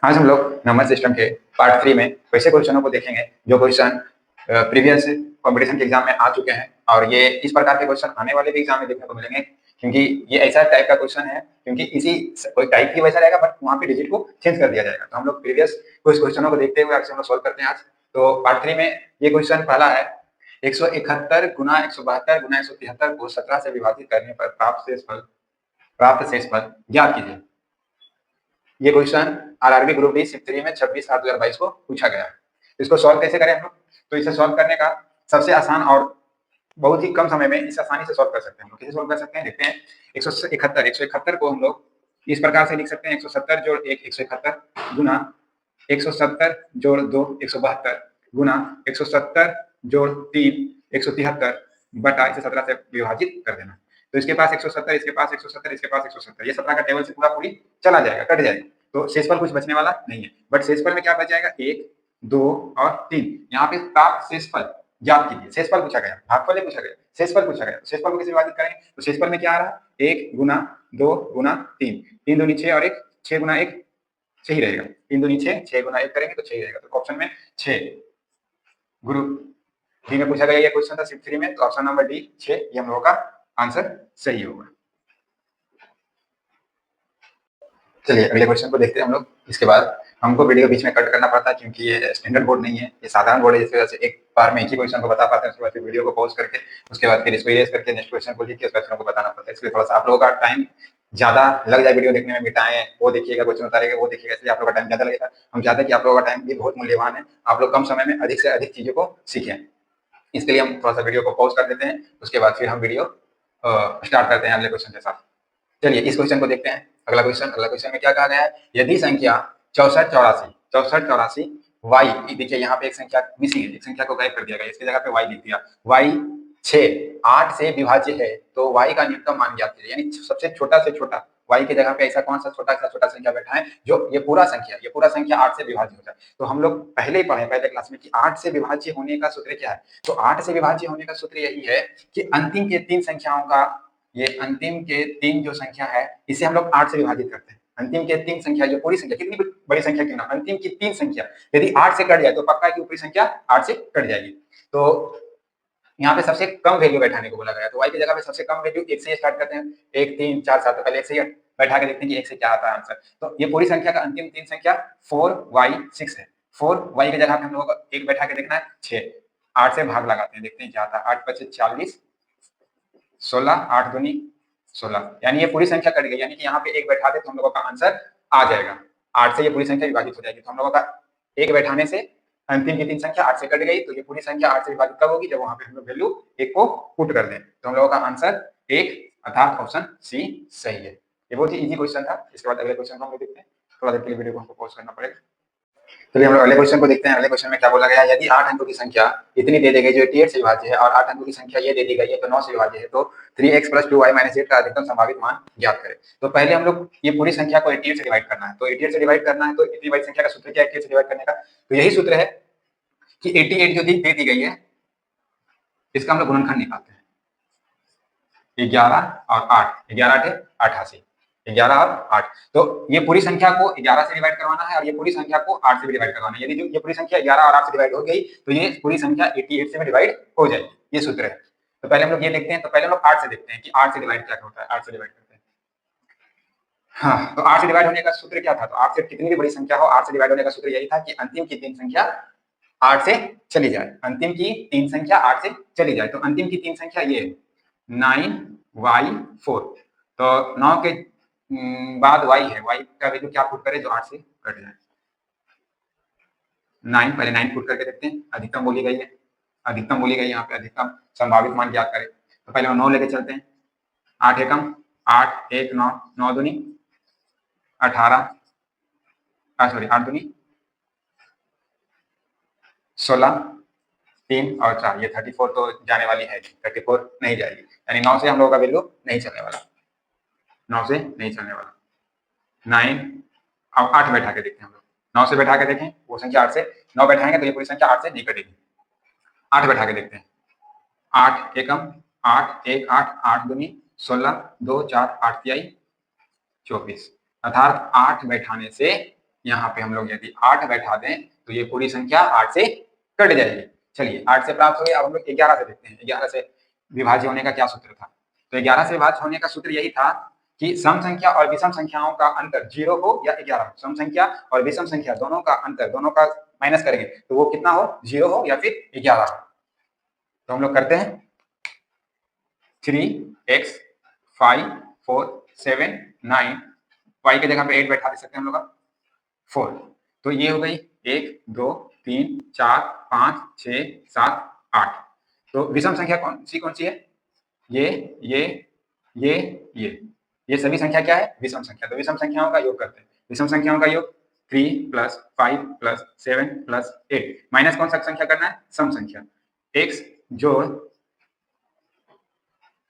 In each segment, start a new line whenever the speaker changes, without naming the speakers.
आज हम लोग नंबर सिस्टम के पार्ट 3 में वैसे क्वेश्चनों को देखेंगे जो क्वेश्चन प्रीवियस कंपटीशन के एग्जाम में आ चुके हैं और ये इस प्रकार के क्वेश्चन आने वाले भी एग्जाम में देखने को मिलेंगे क्योंकि ये ऐसा टाइप का क्वेश्चन है क्योंकि इसी कोई टाइप की वैसा रहेगा बट वहाँ पे डिजिट को चेंज कर दिया जाएगा। तो हम लोग प्रीवियस कुछ क्वेश्चनों को देखते हुए अक्सर हम लोग सोल्व करते हैं आज। तो पार्ट 3 में ये क्वेश्चन पहला है 171 गुना 172 गुना 173 को 17 से विभाजित करने पर प्राप्त शेषफल ज्ञात कीजिए। ये question RRB group D shift 3 में 26/7/2022 को पूछा गया है। इसको सॉल्व कैसे करें हम लोग? तो इसे सॉल्व करने का सबसे आसान और बहुत ही कम समय में इसे आसानी से सॉल्व कर सकते हैं। हम लोग कैसे सॉल्व कर सकते हैं देखते हैं। 171 को हम लोग इस प्रकार से लिख सकते हैं 170 जोड़ 1 171 गुना 170 जोड़ 2 172 गुना 170 जोड़ 3 173 बटा इसे 17 से विभाजित कर देना। तो इसके पास 170 इसके पास 170 इसके पास 170 ये 17 का टेबल से पूरा पूरी चला जाएगा, कट जाएगा। तो शेषफल कुछ बचने वाला नहीं है, बट शेषफल में क्या बच जाएगा 1 2 और 3। यहाँ पे प्राप्त शेषफल ज्ञात कीजिए। शेषफल पूछा गया, भागफल नहीं पूछा गया, शेषफल पूछा गया। शेषफल को कैसे विभाजित करेंगे? तो शेषफल में क्या आ रहा है 1 गुना 2 गुना 3, 3 दूनी 6 और 1 6 गुना 1 6 ही रहेगा। 3 दूनी 6 6 गुना 1 करेंगे तो 6 ही रहेगा। तो ऑप्शन में 6 ग्रुप डी में पूछा गया ये क्वेश्चन था शिफ्ट 3 में, तो ऑप्शन नंबर डी 6 ये हम लोगों का आंसर सही होगा। चलिए अगले क्वेश्चन को देखते हैं हम लोग। इसके बाद हमको वीडियो बीच में कट करना पड़ता है क्योंकि ये स्टैंडर्ड बोर्ड नहीं है, ये साधारण बोर्ड है, जिस वजह से एक बार में एक ही क्वेश्चन को बता पाते हैं, उसके बाद फिर वीडियो को पॉज करके उसके बाद फिर इसको इरेज करके नेक्स्ट क्वेश्चन को लिख के उस क्वेश्चन को बताना पड़ता है। इसलिए थोड़ा सा आप लोगों का टाइम ज्यादा लग जाए वीडियो देखने में, मिटाएं वो देखिएगा, क्वेश्चन उतारेगा वो देखिएगा, इसलिए आप लोगों का टाइम ज्यादा लगेगा। हम चाहते हैं कि आप लोगों का टाइम भी बहुत मूल्यवान है, आप लोग कम समय में अधिक से अधिक चीजों को सीखें। इसके लिए हम थोड़ा सा वीडियो को पॉज कर देते हैं, उसके बाद फिर हम वीडियो स्टार्ट करते हैं अगले क्वेश्चन के साथ। चलिए इस क्वेश्चन को देखते हैं। अगला क्वेश्चन में क्या कहा गया है? यदि संख्या 64 84 वाई, देखिए यहाँ पे एक संख्या मिसिंग है, एक संख्या को गायब कर दिया गया, इसकी जगह पे वाई लिख दिया। वाई 6 8 से विभाज्य है तो वाई का न्यूनतम मान ज्ञात कीजिए। यानी सबसे छोटा से छोटा वाई की जगह पे ऐसा कौन सा छोटा संख्या बैठा है जो ये पूरा संख्या 8 से विभाज्य हो जाए। तो हम लोग पहले ही पढ़े पहले क्लास में कि 8 से विभाज्य होने का सूत्र क्या है। तो 8 से विभाज्य होने का सूत्र यही है कि अंतिम के 3 संख्याओं का, ये अंतिम के 3 जो संख्या है इसे हम लोग 8 से विभाजित करते हैं। अंतिम के 3 संख्या जो पूरी संख्या कितनी भी बड़ी संख्या क्यों ना, अंतिम की 3 संख्या यदि 8 से कट जाए तो पक्का की ऊपरी संख्या 8 से कट जाएगी। तो यहाँ पे सबसे कम वैल्यू बैठाने को बोला गया, तो y की जगह पे सबसे कम वैल्यू 1 से स्टार्ट करते हैं। 1 3 4 7, तो पहले 1 से बैठा के देखते हैं कि 1 से क्या आता है आंसर। तो ये पूरी संख्या का अंतिम 3 संख्या 4y6 है। 4y की जगह पे हम लोगों को 1 बैठा के देखना है 6, 8 से भाग लगाते हैं, देखते हैं क्या आता है। 8 25 40 16 8 दूनी 16, यानी ये पूरी संख्या कट गई, यानी कि यहाँ पे 1 बैठा दे तो हम लोगों का आंसर आ जाएगा। 8 से ये पूरी संख्या विभाजित हो जाएगी, तो हम लोगों का 1 बैठाने से अंतिम की 3 संख्या 8 से कट गई, तो ये पूरी संख्या 8 से विभाजित कब होगी? जब वहां पे हम लोग वैल्यू 1 को पुट कर दें। तो हम लोगों का आंसर 1 अर्थात ऑप्शन सी सही है। ये बहुत ही इजी क्वेश्चन था। इसके बाद अगले क्वेश्चन को हम लोग देखते हैं। थोड़ा देर के लिए वीडियो को हमको पॉज करना पड़ेगा। चलिए हम लोग अगले क्वेश्चन को देखते हैं। अगले क्वेश्चन में क्या बोला गया है? यदि 8 अंकों की संख्या इतनी दे दी गई जो 88 से विभाज्य है और 8 अंकों की संख्या ये दे दी गई है तो 9 से विभाज्य है, तो 3x + 2y - 8 का अधिकतम संभावित मान ज्ञात करें। तो पहले हम लोग ये पूरी संख्या को 88 से डिवाइड करना है। तो 88 से डिवाइड करना है तो इतनी बड़ी संख्या का सूत्र क्या है 88 से डिवाइड करने का? तो यही सूत्र है कि 88 जो दे दी गई है इसका हम लोग गुणनखंड निकालते हैं। 11 और 8, 11 8 88, 11 और 8। तो ये पूरी संख्या को 11 से डिवाइड करवाना है और ये पूरी संख्या को 8 से भी डिवाइड करवाना है। यदि ये पूरी संख्या 11 और 8 से डिवाइड हो गई तो ये पूरी संख्या 88 से भी डिवाइड हो जाएगी। ये सूत्र है। तो पहले हम लोग ये देखते हैं। तो पहले हम लोग 8 से देखते हैं कि 8 से डिवाइड क्या होता है। 8 से डिवाइड करते हैं। हाँ, तो 8 से डिवाइड होने का सूत्र क्या था? तो 8 से कितनी भी बड़ी संख्या हो, 8 से डिवाइड होने का सूत्र यही था कि अंतिम की 3 संख्या 8 से चली जाए। अंतिम की 3 संख्या 8 से चली जाए। तो अंतिम की 3 संख्या ये 9y4, तो 9 के बाद y है, y का वैल्यू क्या पुट करें जो 8 से कट जाए। 9, पहले 9 पुट करके देखते हैं। अधिकतम बोली गई है, अधिकतम बोली गई है यहाँ पे, अधिकतम संभावित मान ज्ञात करें। तो पहले हम 9 लेके चलते हैं। 8 एकम 8 1 9, 9 दूनी 18, सॉरी 8 दूनी 16, 3 और 4, ये 34 तो जाने वाली है, 34 नहीं जाएगी, यानी 9 से हम लोगों का वैल्यू नहीं चलने वाला, 9 से नहीं चलने वाला। 9, अब 8 बैठा के देखते हैं हम लोग। 9 से बैठा के देखें, वो संख्या 8 से 9 बैठाएंगे तो ये पूरी संख्या 8 से नहीं कटेगी। 8 बैठा के देखते हैं। 8 एकम 8 1 8, 8 दूनी 16, 2 4 8 तिहाई 24, अर्थात 8 बैठाने से यहाँ पे हम लोग यदि 8 बैठा दें तो ये पूरी संख्या 8 से कट जाएगी। चलिए 8 से प्राप्त हो गई। अब हम लोग 11 से देखते हैं 11 से विभाज्य होने का क्या सूत्र था। तो 11 से विभाज्य होने का सूत्र यही था कि सम संख्या और विषम संख्याओं का अंतर 0 हो या 11 हो। सम संख्या और विषम संख्या दोनों का अंतर, दोनों का माइनस करेंगे तो वो कितना हो, 0 हो या फिर 11 हो। तो हम लोग करते हैं 3x 5 4 7 9, y की जगह पे 8 बैठा दे सकते हैं हम लोग 4। तो ये हो गई 1 2 3 4 5 6 7 8। तो विषम संख्या कौन सी है, ये ये सभी संख्या क्या है, विषम संख्या। तो विषम संख्याओं का योग करते हैं। विषम संख्याओं का योग 3 + 5 + 7 + 8 माइनस कौन सा संख्या करना है, सम संख्या। x जोड़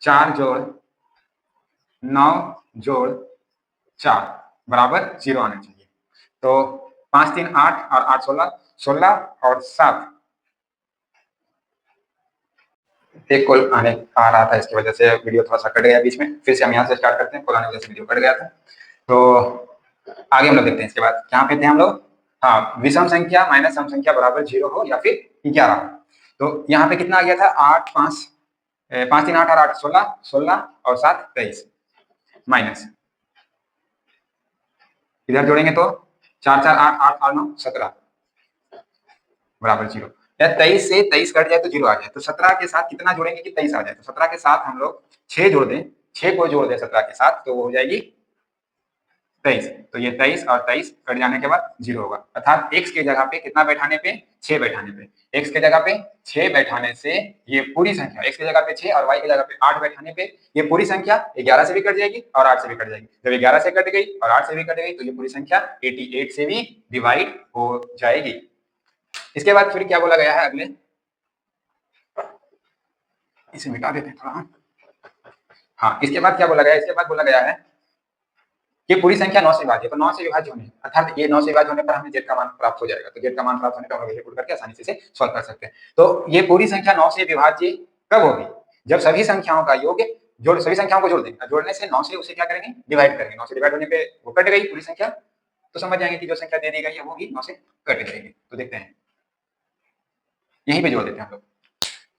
4 जोड़ 9 जोड़ 4 बराबर 0 आना चाहिए। तो 5 3 8 और 8 16, 16 और 7 एक कॉल आ रहा था, इसकी वजह से वीडियो थोड़ा सा कट गया बीच में। फिर से हम यहाँ से स्टार्ट करते हैं, कॉल आने की वजह से वीडियो कट गया था। तो आगे हम लोग देखते हैं इसके बाद क्या पे थे हम लोग। हाँ, विषम संख्या माइनस सम संख्या बराबर 0 हो या फिर 11 हो। तो यहाँ पे कितना आ गया था, 8 5 5 3 8 और 8 16, 16 और 7 23 माइनस इधर जोड़ेंगे तो 4 4 8 8 और 9 17 बराबर 0। या 23 से 23 कट जाए तो 0 आ जाए। तो 17 के साथ कितना जोड़ेंगे कि 23 आ जाए। तो 17 के साथ हम लोग 6 जोड़ दें, 6 को जोड़ दें 17 के साथ तो वो हो जाएगी 23। तो ये 23 और 23 कट जाने के बाद 0 होगा। अर्थात x के जगह पे कितना बैठाने पे, 6 बैठाने पे। x के जगह पे 6 बैठाने से ये पूरी संख्या, x के जगह पे 6 और y के जगह पे 8 बैठाने पे ये पूरी संख्या 11 से भी कट जाएगी और 8 से भी कट जाएगी। जब 11 से कट गई और 8 से भी कट गई तो ये पूरी संख्या 88 से भी डिवाइड हो जाएगी। इसके बाद फिर क्या बोला गया है अगले, इसे मिटा देते हैं थोड़ा। हाँ, इसके बाद क्या बोला गया है, इसके बाद बोला गया है कि पूरी संख्या 9 से विभाज्य है। तो 9 से विभाज्य होने, अर्थात ये 9 से विभाज्य होने पर हमें z का मान प्राप्त हो जाएगा। तो z का मान प्राप्त होने पर हम लोग इसे पुट करके आसानी से इसे सॉल्व कर सकते हैं। तो ये पूरी संख्या 9 से विभाज्य कब होगी, जब सभी संख्याओं का योग जोड़, सभी संख्याओं को जोड़ देंगे। जोड़ने से 9 से उसे क्या करेंगे, डिवाइड करेंगे। 9 से डिवाइड होने पे वो कट गई पूरी संख्या, तो समझ जाएंगे कि जो संख्या दे दी गई है वो भी 9 से कट जाएगी। तो देखते हैं, यहीं पे जोड़ देते हैं हम लोग।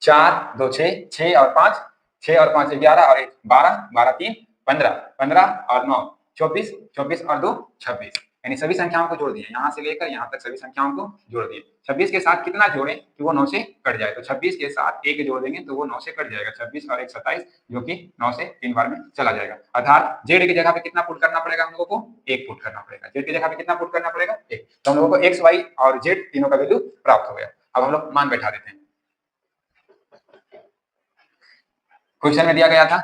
4 2 6, 6 और 5, 6 और 5 11 और 1 12, 12 3 15, 15 और 9 24, 24 और 2 26। यानी सभी संख्याओं को जोड़ दिए, यहाँ से लेकर यहाँ तक सभी संख्याओं को जोड़ दिए। 26 के साथ कितना जोड़ें कि वो 9 से कट जाए। तो 26 के साथ 1 जोड़ देंगे तो वो 9 से कट जाएगा। 26 और 1 27, जो कि 9 से 3 बार में चला जाएगा। अर्थात जेड की जगह पे कितना पुट करना पड़ेगा हम लोगों को, 1 पुट करना पड़ेगा। जेड की जगह पे कितना पुट करना पड़ेगा, 1। तो हम लोगों को एक्स वाई और जेड तीनों का वैल्यू प्राप्त हो गया। अब हम लोग मान बैठा देते हैं। क्वेश्चन में दिया गया था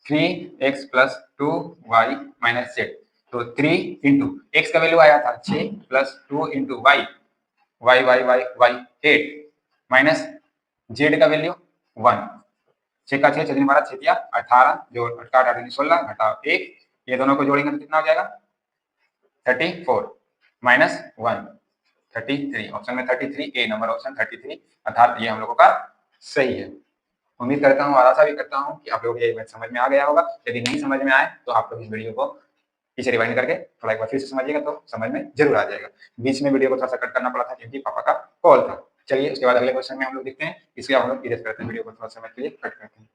3x + 2y - z। तो 3 इंटू एक्स का वैल्यू आया था 6 + 2 इंटू y 8 माइनस z का वैल्यू 1। 6 का 6, 6 12 6 दिया 18, जोड़ 8 8 16 घटाओ 1, ये दोनों को जोड़ेंगे तो कितना हो जाएगा 34 माइनस 1 33। ऑप्शन में 33 ए नंबर ऑप्शन 33, अर्थात ये हम लोगों का सही है। उम्मीद करता हूँ और आशा भी करता हूँ कि आप लोग ये समझ में आ गया होगा। यदि नहीं समझ में आए तो आप लोग इस वीडियो को पीछे रिवाइंड करके थोड़ा एक बार फिर से समझिएगा तो समझ में जरूर आ जाएगा। बीच में वीडियो को थोड़ा सा कट करना पड़ा था क्योंकि पापा का कॉल था। चलिए उसके बाद अगले क्वेश्चन में हम लोग देखते हैं। इसके बाद हम लोग इरेज करते हैं, वीडियो को थोड़ा समय के लिए कट करते हैं।